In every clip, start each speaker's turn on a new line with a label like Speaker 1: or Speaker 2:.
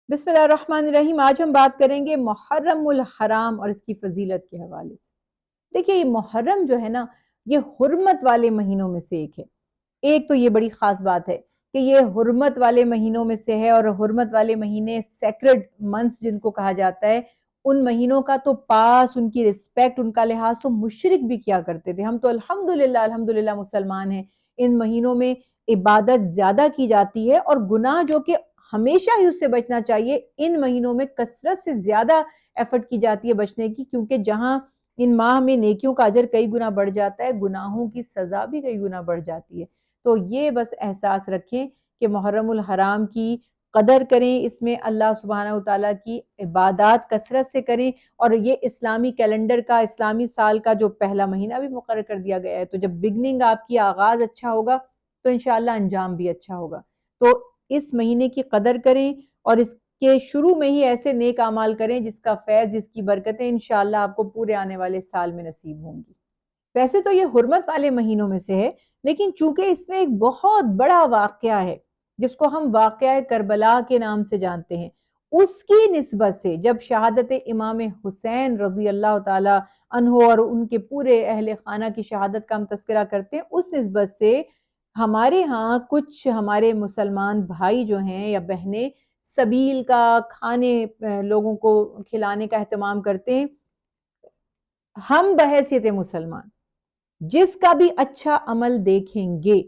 Speaker 1: بسم اللہ الرحمن الرحیم۔ آج ہم بات کریں گے محرم الحرام اور اس کی فضیلت کے حوالے سے۔ دیکھیے یہ محرم جو ہے نا، یہ حرمت والے مہینوں میں سے ایک ہے۔ ایک تو یہ بڑی خاص بات ہے کہ یہ حرمت والے مہینوں میں سے ہے، اور حرمت والے مہینے سیکرڈ منتھس جن کو کہا جاتا ہے، ان مہینوں کا تو پاس، ان کی رسپیکٹ، ان کا لحاظ تو مشرک بھی کیا کرتے تھے۔ ہم تو الحمدللہ مسلمان ہیں۔ ان مہینوں میں عبادت زیادہ کی جاتی ہے، اور گناہ جو کہ ہمیشہ ہی اس سے بچنا چاہیے، ان مہینوں میں کثرت سے زیادہ ایفرٹ کی جاتی ہے بچنے کی، کیونکہ جہاں ان ماہ میں نیکیوں کا اجر کئی گنا بڑھ جاتا ہے، گناہوں کی سزا بھی کئی گنا بڑھ جاتی ہے۔ تو یہ بس احساس رکھیں کہ محرم الحرام کی قدر کریں، اس میں اللہ سبحانہ وتعالیٰ کی عبادات کثرت سے کریں، اور یہ اسلامی کیلنڈر کا، اسلامی سال کا جو پہلا مہینہ بھی مقرر کر دیا گیا ہے، تو جب بگننگ آپ کی آغاز اچھا ہوگا تو انشاءاللہ انجام بھی اچھا ہوگا۔ تو اس مہینے کی قدر کریں، اور اس کے شروع میں ہی ایسے نیک اعمال کریں جس کا فیض، جس کی برکتیں انشاءاللہ آپ کو پورے آنے والے سال میں نصیب ہوں گی۔ ویسے تو یہ حرمت والے مہینوں میں سے ہے، لیکن چونکہ اس میں ایک بہت بڑا واقعہ ہے جس کو ہم واقعہ کربلا کے نام سے جانتے ہیں، اس کی نسبت سے جب شہادت امام حسین رضی اللہ تعالی عنہ اور ان کے پورے اہل خانہ کی شہادت کا ہم تذکرہ کرتے ہیں، اس نسبت سے ہمارے ہاں کچھ ہمارے مسلمان بھائی جو ہیں یا بہنیں سبیل کا کھانے لوگوں کو کھلانے کا اہتمام کرتے ہیں۔ ہم بحیثیت مسلمان جس کا بھی اچھا عمل دیکھیں گے،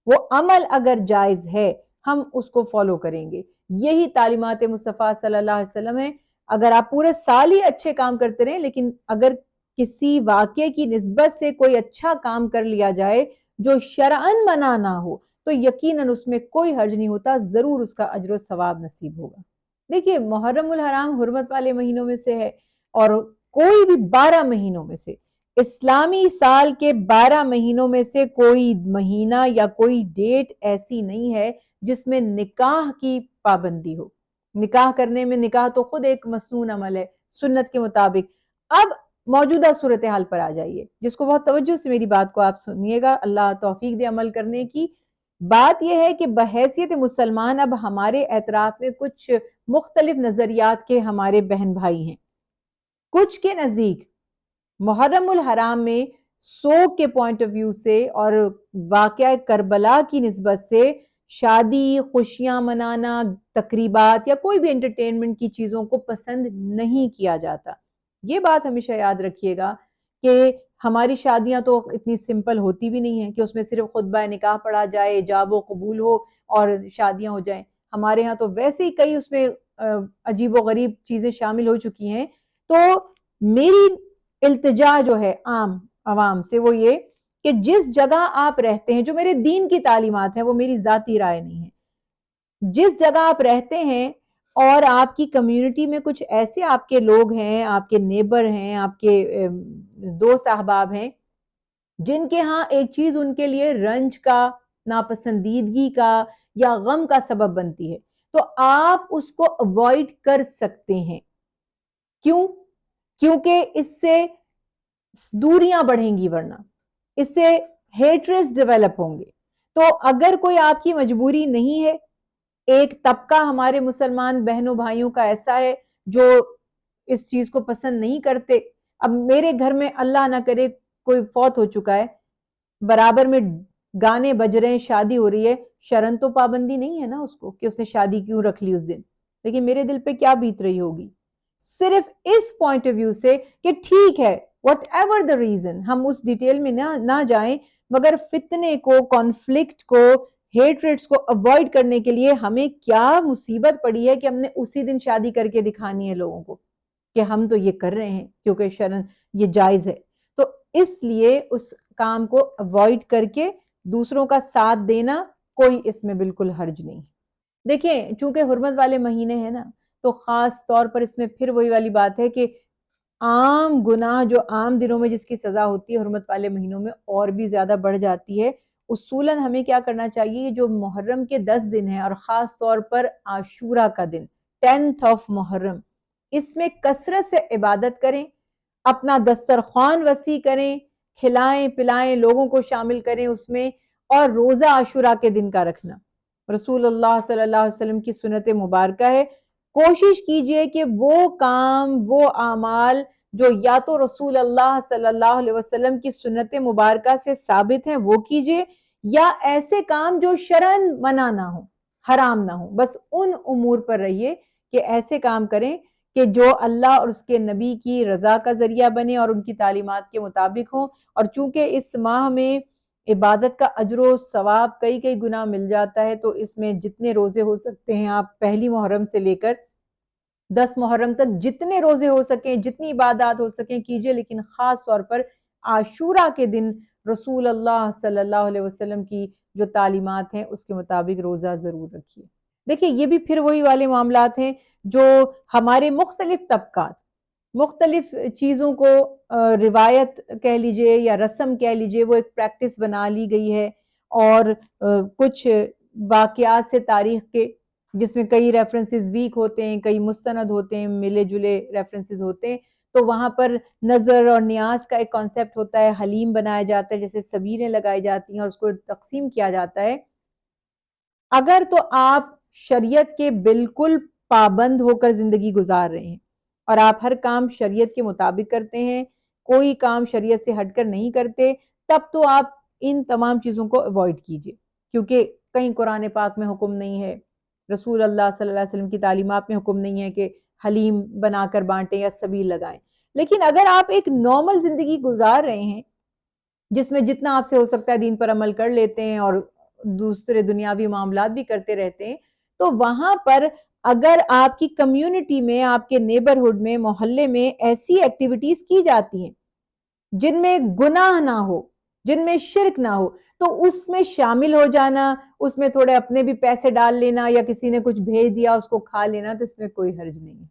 Speaker 1: وہ عمل اگر جائز ہے ہم اس کو فالو کریں گے۔ یہی تعلیمات مصطفیٰ صلی اللہ علیہ وسلم ہے۔ اگر آپ پورے سال ہی اچھے کام کرتے رہیں، لیکن اگر کسی واقعے کی نسبت سے کوئی اچھا کام کر لیا جائے جو شرعاً منع نہ ہو، تو یقیناً اس میں کوئی حرج نہیں ہوتا، ضرور اس کا اجر و ثواب نصیب ہوگا۔ دیکھیے محرم الحرام حرمت والے مہینوں میں سے ہے، اور کوئی بھی 12 مہینوں میں سے، اسلامی سال کے 12 مہینوں میں سے کوئی مہینہ یا کوئی ڈیٹ ایسی نہیں ہے جس میں نکاح کی پابندی ہو۔ نکاح کرنے میں، نکاح تو خود ایک مسنون عمل ہے سنت کے مطابق۔ اب موجودہ صورتحال پر آ جائیے، جس کو بہت توجہ سے میری بات کو آپ سنیے گا، اللہ توفیق دے عمل کرنے کی۔ بات یہ ہے کہ بحیثیت مسلمان اب ہمارے اعتراف میں کچھ مختلف نظریات کے ہمارے بہن بھائی ہیں۔ کچھ کے نزدیک محرم الحرام میں سوگ کے پوائنٹ آف ویو سے اور واقعہ کربلا کی نسبت سے شادی، خوشیاں منانا، تقریبات یا کوئی بھی انٹرٹینمنٹ کی چیزوں کو پسند نہیں کیا جاتا۔ یہ بات ہمیشہ یاد رکھیے گا کہ ہماری شادیاں تو اتنی سمپل ہوتی بھی نہیں ہیں کہ اس میں صرف خطبہ نکاح پڑھا جائے، ایجاب و قبول ہو اور شادیاں ہو جائیں۔ ہمارے ہاں تو ویسے ہی کئی اس میں عجیب و غریب چیزیں شامل ہو چکی ہیں۔ تو میری التجا جو ہے عام عوام سے وہ یہ کہ جس جگہ آپ رہتے ہیں، جو میرے دین کی تعلیمات ہیں، وہ میری ذاتی رائے نہیں ہے، جس جگہ آپ رہتے ہیں اور آپ کی کمیونٹی میں کچھ ایسے آپ کے لوگ ہیں، آپ کے نیبر ہیں، آپ کے دوست احباب ہیں، جن کے ہاں ایک چیز ان کے لیے رنج کا، ناپسندیدگی کا یا غم کا سبب بنتی ہے، تو آپ اس کو اوائڈ کر سکتے ہیں۔ کیوں؟ کیونکہ اس سے دوریاں بڑھیں گی، ورنہ اس سے ہیٹرز ڈیولپ ہوں گے۔ تو اگر کوئی آپ کی مجبوری نہیں ہے، ایک طبقہ ہمارے مسلمان بہنوں بھائیوں کا ایسا ہے جو اس چیز کو پسند نہیں کرتے۔ اب میرے گھر میں اللہ نہ کرے کوئی فوت ہو چکا ہے، برابر میں گانے بج رہے ہیں، شادی ہو رہی ہے، شرن تو پابندی نہیں ہے نا اس کو کہ اس نے شادی کیوں رکھ لی اس دن، لیکن میرے دل پہ کیا بیت رہی ہوگی؟ صرف اس پوائنٹ آف ویو سے کہ ٹھیک ہے وٹ ایور دا ریزن، ہم اس ڈیٹیل میں نہ جائیں، مگر فتنے کو، کانفلکٹ کو، ہیٹریٹس کو اوائڈ کرنے کے لیے ہمیں کیا مصیبت پڑی ہے کہ ہم نے اسی دن شادی کر کے دکھانی ہے لوگوں کو کہ ہم تو یہ کر رہے ہیں کیونکہ شرن یہ جائز ہے۔ تو اس لیے اس کام کو اوائڈ کر کے دوسروں کا ساتھ دینا، کوئی اس میں بالکل حرج نہیں۔ دیکھیں چونکہ حرمت والے مہینے ہیں نا، تو خاص طور پر اس میں پھر وہی والی بات ہے کہ عام گناہ جو عام دنوں میں جس کی سزا ہوتی ہے، حرمت والے مہینوں میں اور بھی زیادہ بڑھ جاتی ہے۔ اصولاً ہمیں کیا کرنا چاہیے، جو محرم کے 10 دن ہیں اور خاص طور پر عاشورہ کا دن 10th آف محرم، اس میں کثرت سے عبادت کریں، اپنا دسترخوان وسیع کریں، کھلائیں پلائیں، لوگوں کو شامل کریں اس میں، اور روزہ عاشورہ کے دن کا رکھنا۔ رسول اللہ صلی اللہ علیہ وسلم کی سنت مبارکہ ہے، کوشش کیجئے کہ وہ کام، وہ اعمال جو یا تو رسول اللہ صلی اللہ علیہ وسلم کی سنت مبارکہ سے ثابت ہیں وہ کیجئے، یا ایسے کام جو شرعاً منع نہ ہو، حرام نہ ہو، بس ان امور پر رہیے کہ ایسے کام کریں کہ جو اللہ اور اس کے نبی کی رضا کا ذریعہ بنے اور ان کی تعلیمات کے مطابق ہوں۔ اور چونکہ اس ماہ میں عبادت کا اجر و ثواب کئی کئی گنا مل جاتا ہے، تو اس میں جتنے روزے ہو سکتے ہیں آپ پہلی محرم سے لے کر 10 محرم تک جتنے روزے ہو سکیں، جتنی عبادات ہو سکیں کیجئے، لیکن خاص طور پر عاشورہ کے دن رسول اللہ صلی اللہ علیہ وسلم کی جو تعلیمات ہیں اس کے مطابق روزہ ضرور رکھیے۔ دیکھیں یہ بھی پھر وہی والے معاملات ہیں جو ہمارے مختلف طبقات مختلف چیزوں کو روایت کہہ لیجئے یا رسم کہہ لیجئے، وہ ایک پریکٹس بنا لی گئی ہے، اور کچھ واقعات سے تاریخ کے جس میں کئی ریفرنسز ویک ہوتے ہیں، کئی مستند ہوتے ہیں، ملے جلے ریفرنسز ہوتے ہیں، تو وہاں پر نظر اور نیاز کا ایک کانسیپٹ ہوتا ہے، حلیم بنایا جاتا ہے، جیسے سبیلیں لگائی جاتی ہیں اور اس کو تقسیم کیا جاتا ہے۔ اگر تو آپ شریعت کے بالکل پابند ہو کر زندگی گزار رہے ہیں اور آپ ہر کام شریعت کے مطابق کرتے ہیں، کوئی کام شریعت سے ہٹ کر نہیں کرتے، تب تو آپ ان تمام چیزوں کو اوائڈ کیجئے، کیونکہ کہیں قرآن پاک میں حکم نہیں ہے، رسول اللہ صلی اللہ علیہ وسلم کی تعلیمات میں حکم نہیں ہے کہ حلیم بنا کر بانٹیں یا سبیل لگائیں۔ لیکن اگر آپ ایک نارمل زندگی گزار رہے ہیں جس میں جتنا آپ سے ہو سکتا ہے دین پر عمل کر لیتے ہیں اور دوسرے دنیاوی معاملات بھی کرتے رہتے ہیں، تو وہاں پر اگر آپ کی کمیونٹی میں، آپ کے نیبرہڈ میں، محلے میں ایسی ایکٹیویٹیز کی جاتی ہیں جن میں گناہ نہ ہو، جن میں شرک نہ ہو، تو اس میں شامل ہو جانا، اس میں تھوڑے اپنے بھی پیسے ڈال لینا یا کسی نے کچھ بھیج دیا اس کو کھا لینا، تو اس میں کوئی حرج نہیں ہے۔